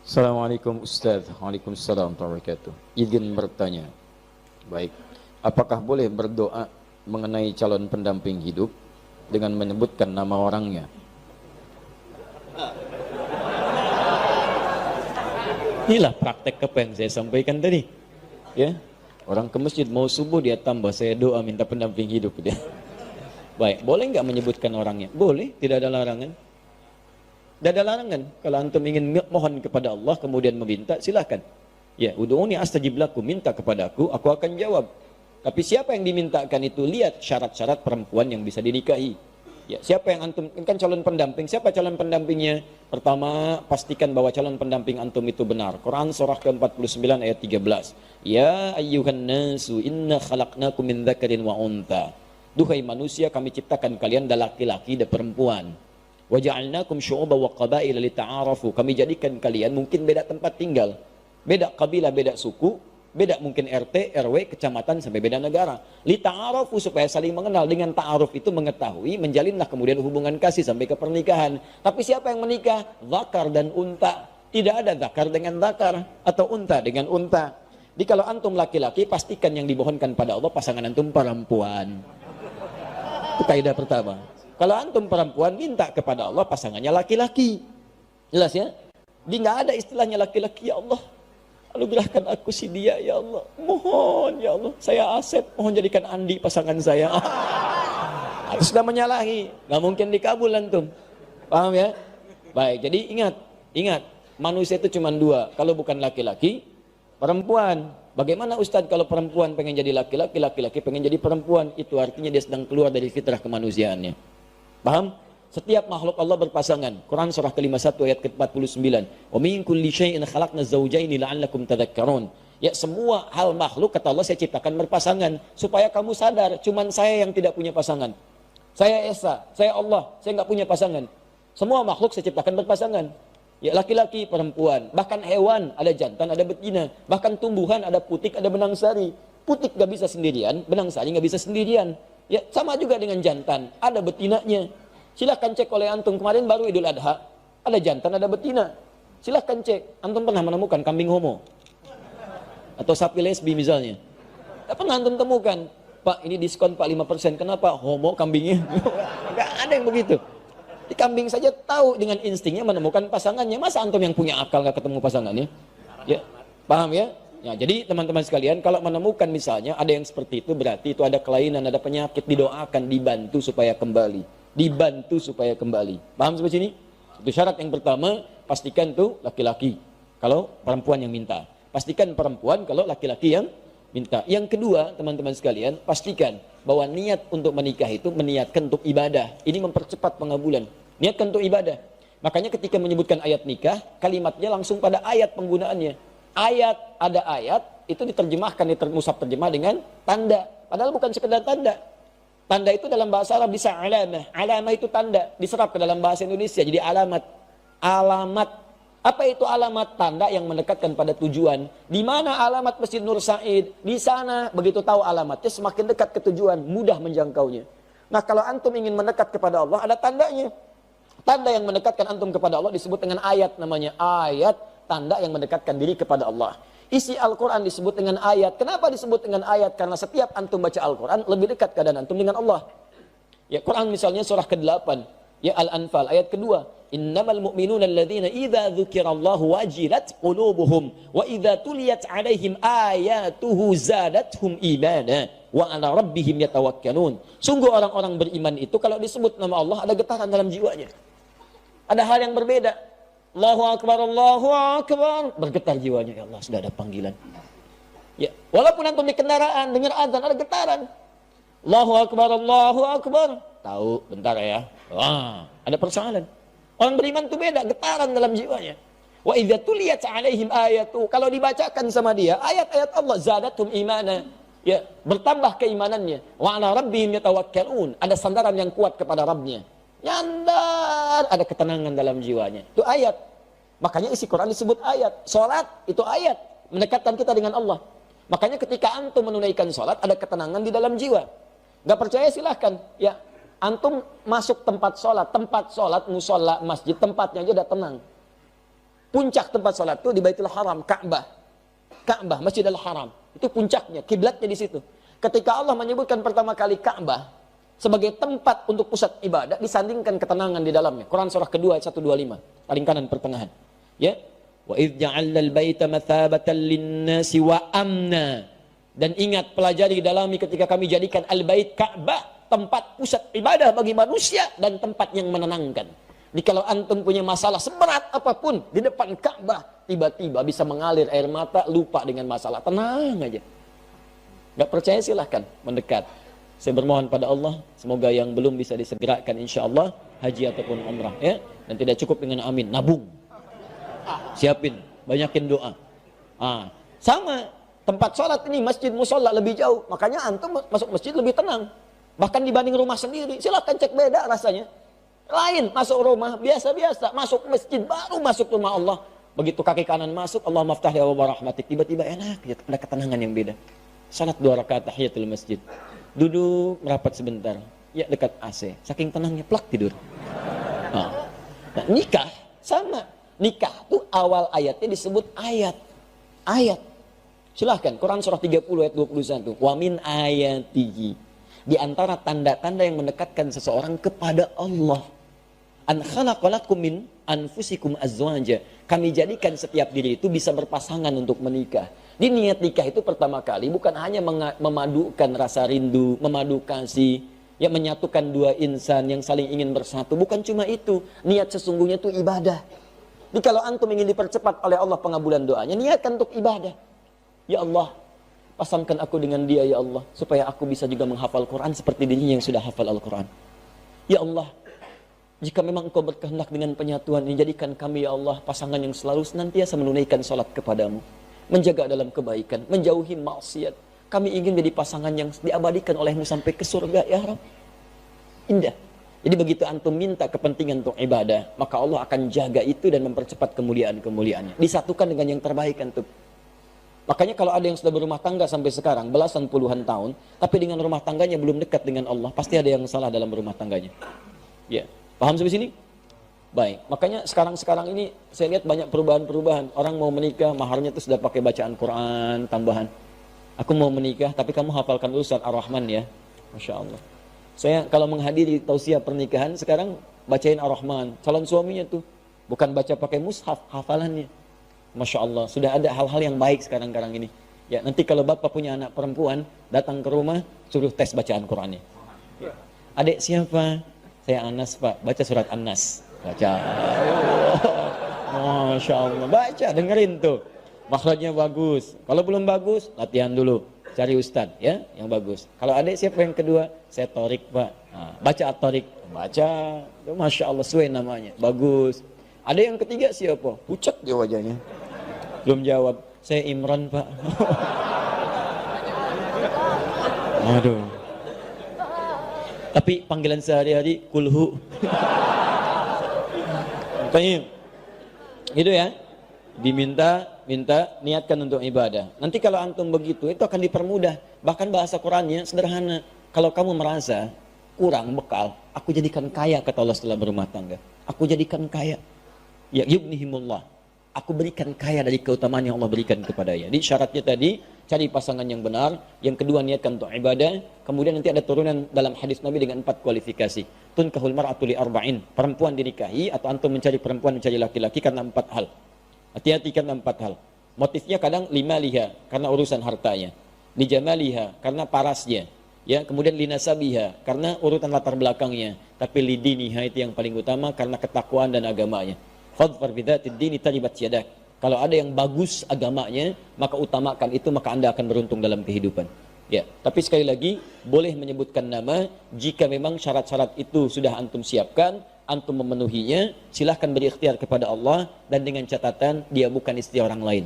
Assalamualaikum Ustaz. Waalaikumsalam warahmatullahi wabarakatuh. Izin bertanya. Baik. Apakah boleh berdoa mengenai calon pendamping hidup dengan menyebutkan nama orangnya? Inilah praktek apa yang saya sampaikan tadi. Ya. Orang ke masjid mau subuh dia tambah saya doa minta pendamping hidup dia. Baik, boleh nggak menyebutkan orangnya? Boleh, tidak ada larangan. Tidak ada larangan. Kalau antum ingin mohon kepada Allah kemudian meminta, silakan. Ya, ud'uni astajib lakum, minta kepada aku akan jawab. Tapi siapa yang dimintakan itu lihat syarat-syarat perempuan yang bisa dinikahi. Ya, siapa yang antum kan calon pendamping? Siapa calon pendampingnya? Pertama, pastikan bahwa calon pendamping antum itu benar. Quran surah ke-49 ayat 13. Ya ayyuhan nasu inna khalaqnakum min dzakarin wa untha. Duhai manusia, kami ciptakan kalian dari laki-laki dan perempuan. Wa ja'alnakum syu'uban wa qabaila lita'arafu. Kami jadikan kalian mungkin beda tempat tinggal, beda kabilah, beda suku, beda mungkin RT, RW, kecamatan sampai beda negara. Lita'arafu supaya saling mengenal. Dengan ta'aruf itu mengetahui, menjalinlah kemudian hubungan kasih sampai ke pernikahan. Tapi siapa yang menikah? Zakar dan unta. Tidak ada zakar dengan zakar atau unta dengan unta. Jadi kalau antum laki-laki, pastikan yang dimohonkan pada Allah pasangan antum perempuan. Itu kaidah pertama. Kalau antum perempuan, minta kepada Allah pasangannya laki-laki. Jelas ya? Di nggak ada istilahnya laki-laki. Ya Allah, anugerahkan aku si dia, ya Allah. Mohon, ya Allah. Saya Asep, mohon jadikan Andi pasangan saya. Itu sudah menyalahi. Nggak mungkin dikabul antum. Paham ya? Baik, jadi ingat. Manusia itu cuma dua. Kalau bukan laki-laki, perempuan. Bagaimana Ustadz kalau perempuan pengen jadi laki-laki, laki-laki pengen jadi perempuan? Itu artinya dia sedang keluar dari fitrah kemanusiaannya. Paham? Setiap makhluk Allah berpasangan. Quran surah ke-51 ayat ke-49. Wa min kulli syai'in khalaqna zawjaini la'allakum tadhakkarun. Ya, semua hal makhluk kata Allah saya ciptakan berpasangan supaya kamu sadar cuman saya yang tidak punya pasangan. Saya Esa, saya Allah, saya enggak punya pasangan. Semua makhluk saya ciptakan berpasangan. Ya, laki-laki, perempuan, bahkan hewan ada jantan, ada betina, bahkan tumbuhan ada putik, ada benang sari. Putik enggak bisa sendirian, benang sari enggak bisa sendirian. Ya, sama juga dengan jantan, ada betinanya. Silahkan cek oleh antum, kemarin baru Idul Adha, ada jantan, ada betina. Silahkan cek, antum pernah menemukan kambing homo? Atau sapi lesbi misalnya? Tidak pernah antum temukan. Pak, ini diskon Pak 5%, kenapa? Homo kambingnya. Tidak ada yang begitu. Di kambing saja tahu dengan instingnya menemukan pasangannya. Masa antum yang punya akal nggak ketemu pasangannya? Ya, paham ya? Ya, jadi teman-teman sekalian, kalau menemukan misalnya ada yang seperti itu, berarti itu ada kelainan, ada penyakit, didoakan, dibantu supaya kembali. Dibantu supaya kembali. Paham sampai sini? Itu syarat yang pertama, pastikan tuh laki-laki kalau perempuan yang minta. Pastikan perempuan kalau laki-laki yang minta. Yang kedua, teman-teman sekalian, pastikan bahwa niat untuk menikah itu meniatkan untuk ibadah. Ini mempercepat pengabulan. Niatkan untuk ibadah. Makanya ketika menyebutkan ayat nikah, kalimatnya langsung pada ayat penggunaannya. Ada ayat, itu diterjemahkan, musab terjemah dengan tanda. Padahal bukan sekedar tanda. Tanda itu dalam bahasa Arab bisa alamah. Alamah itu tanda, diserap ke dalam bahasa Indonesia jadi alamat. Alamat. Apa itu alamat? Tanda yang mendekatkan pada tujuan. Di mana alamat Masjid Nur Said? Di sana, begitu tahu alamatnya, semakin dekat ke tujuan, mudah menjangkaunya. Nah, kalau antum ingin mendekat kepada Allah, ada tandanya. Tanda yang mendekatkan antum kepada Allah disebut dengan ayat, namanya ayat. Tanda yang mendekatkan diri kepada Allah. Isi Al-Quran disebut dengan ayat. Kenapa disebut dengan ayat? Karena setiap antum baca Al-Quran, lebih dekat keadaan antum dengan Allah. Ya, Quran misalnya surah ke-8, ya Al-Anfal, ayat kedua. Innamal mu'minuna alladhina idza dzukirallahu wajilat qulubuhum wa idza tuliyat 'alaihim ayatuhu zadatuhum imana wa 'ala rabbihim yatawakkalun. Sungguh orang-orang beriman itu kalau disebut nama Allah ada getaran dalam jiwanya. Ada hal yang berbeda. Allahu Akbar, Allahu Akbar. Bergetar jiwanya, ya Allah sudah ada panggilan. Ya, walaupun antum di kendaraan dengar azan ada getaran. Allahu Akbar, Allahu Akbar. Tahu, bentar ya. Wah, ada persoalan. Orang beriman itu beda, getaran dalam jiwanya. Wa idza tuliyat 'alaihim ayatu. Kalau dibacakan sama dia ayat-ayat Allah, zadatum imana. Ya, bertambah keimanannya. Wa 'ala rabbihim yatawakkalun. Ada sandaran yang kuat kepada Rabbnya. Nyandar, ada ketenangan dalam jiwanya. Itu ayat. Makanya isi Quran disebut ayat. Salat itu ayat, mendekatkan kita dengan Allah. Makanya ketika antum menunaikan salat ada ketenangan di dalam jiwa. Gak percaya silahkan. Ya, antum masuk tempat salat, musola, masjid, tempatnya aja udah tenang. Puncak tempat salat itu di Baitul Haram, Ka'bah. Ka'bah, Masjidil Haram. Itu puncaknya, kiblatnya di situ. Ketika Allah menyebutkan pertama kali Ka'bah sebagai tempat untuk pusat ibadah, disandingkan ketenangan di dalamnya. Quran surah kedua ayat 125, paling kanan pertengahan. Ya. Wa idz ja'alna al-baita mathabatan lin-nasi wa amna. Dan ingat, pelajari, dalami ketika kami jadikan al-bait Ka'bah tempat pusat ibadah bagi manusia dan tempat yang menenangkan. Jadi kalau antum punya masalah seberat apapun di depan Ka'bah, tiba-tiba bisa mengalir air mata, lupa dengan masalah, tenang aja. Gak percaya silahkan mendekat. Saya bermohon pada Allah, semoga yang belum bisa disegerakan insya Allah haji ataupun umrah, ya. Dan tidak cukup dengan amin, nabung. Siapin, banyakin doa. Sama tempat sholat ini, masjid musola lebih jauh, makanya antum masuk masjid lebih tenang. Bahkan dibanding rumah sendiri, silahkan cek beda rasanya. Lain, masuk rumah biasa-biasa, masuk masjid baru masuk rumah Allah. Begitu kaki kanan masuk, Allah maftah ya wa rahmatik, tiba-tiba enak, ada ketenangan yang beda. Salat 2 rakaat tahiyatul masjid. Duduk merapat sebentar, ya dekat AC, saking tenangnya plak tidur. Nah, nikah sama. Nikah tuh awal ayatnya disebut ayat. Silahkan, Quran surah 30 ayat 21. Wa min ayatihi. Di antara tanda-tanda yang mendekatkan seseorang kepada Allah. An khalaqalakum min anfusikum azwaja. Kami jadikan setiap diri itu bisa berpasangan untuk menikah. Di niat nikah itu pertama kali bukan hanya memadukan rasa rindu, memadu kasih, yang menyatukan dua insan yang saling ingin bersatu. Bukan cuma itu. Niat sesungguhnya itu ibadah. Jadi kalau antum ingin dipercepat oleh Allah pengabulan doanya, niatkan untuk ibadah. Ya Allah, pasangkan aku dengan dia ya Allah, supaya aku bisa juga menghafal Quran seperti dirinya yang sudah hafal Al-Quran. Ya Allah, jika memang engkau berkehendak dengan penyatuan ini, jadikan kami ya Allah pasangan yang selalu senantiasa menunaikan salat kepadamu, menjaga dalam kebaikan, menjauhi maksiat. Kami ingin jadi pasangan yang diabadikan olehmu sampai ke surga ya Rabb. Indah. Jadi begitu antum minta kepentingan untuk ibadah, maka Allah akan jaga itu dan mempercepat kemuliaan-kemuliaannya. Disatukan dengan yang terbaik antum. Makanya kalau ada yang sudah berumah tangga sampai sekarang, belasan puluhan tahun, tapi dengan rumah tangganya belum dekat dengan Allah, pasti ada yang salah dalam rumah tangganya. Ya, paham sampai sini? Baik, makanya sekarang ini saya lihat banyak perubahan-perubahan. Orang mau menikah, maharnya itu sudah pakai bacaan Quran tambahan. Aku mau menikah, tapi kamu hafalkan dulu surat Ar-Rahman ya. Masya Allah. Saya kalau menghadiri tausiah pernikahan, sekarang bacain Ar-Rahman. Calon suaminya tuh, bukan baca pakai mushaf, hafalannya. Masya Allah, sudah ada hal-hal yang baik sekarang ini. Ya, nanti kalau bapak punya anak perempuan, datang ke rumah, suruh tes bacaan Qurannya. Ya. Adik siapa? Saya Anas pak, baca surat An-Nas. Baca. Masya Allah, baca, dengerin tuh. Makhrajnya bagus. Kalau belum bagus, latihan dulu. Cari ustad ya, yang bagus. Kalau adik siapa yang kedua? Saya Torik pak. Nah, baca At-Torik. Baca. Masya Allah, sesuai namanya. Bagus. Ada yang ketiga siapa? Pucat dia wajahnya. Belum jawab. Saya Imran pak. Aduh. Tapi panggilan sehari-hari kulhu. Makanya gitu ya. Minta niatkan untuk ibadah. Nanti kalau antum begitu, itu akan dipermudah. Bahkan bahasa Qurannya sederhana. Kalau kamu merasa kurang bekal, aku jadikan kaya, kata Allah setelah berumah tangga. Aku jadikan kaya. Ya yubnihimullah. Aku berikan kaya dari keutamaan yang Allah berikan kepadanya. Jadi syaratnya tadi, cari pasangan yang benar. Yang kedua, niatkan untuk ibadah. Kemudian nanti ada turunan dalam hadis Nabi dengan 4 kualifikasi. Tunkahul mar'atu li arba'in. Perempuan dinikahi atau antum mencari perempuan, mencari laki-laki karena 4 hal. Hati-hati karena 4 hal. Motifnya kadang limaliha, karena urusan hartanya. Lijamaliha, karena parasnya. Ya, kemudian linasabiha, karena urutan latar belakangnya. Tapi lidiniha itu yang paling utama, karena ketakwaan dan agamanya. Fadfar bidzatid dini taribat yadak. Kalau ada yang bagus agamanya, maka utamakan itu, maka Anda akan beruntung dalam kehidupan. Ya, tapi sekali lagi boleh menyebutkan nama jika memang syarat-syarat itu sudah antum siapkan, antum memenuhinya, silahkan berikhtiar kepada Allah dan dengan catatan dia bukan istri orang lain.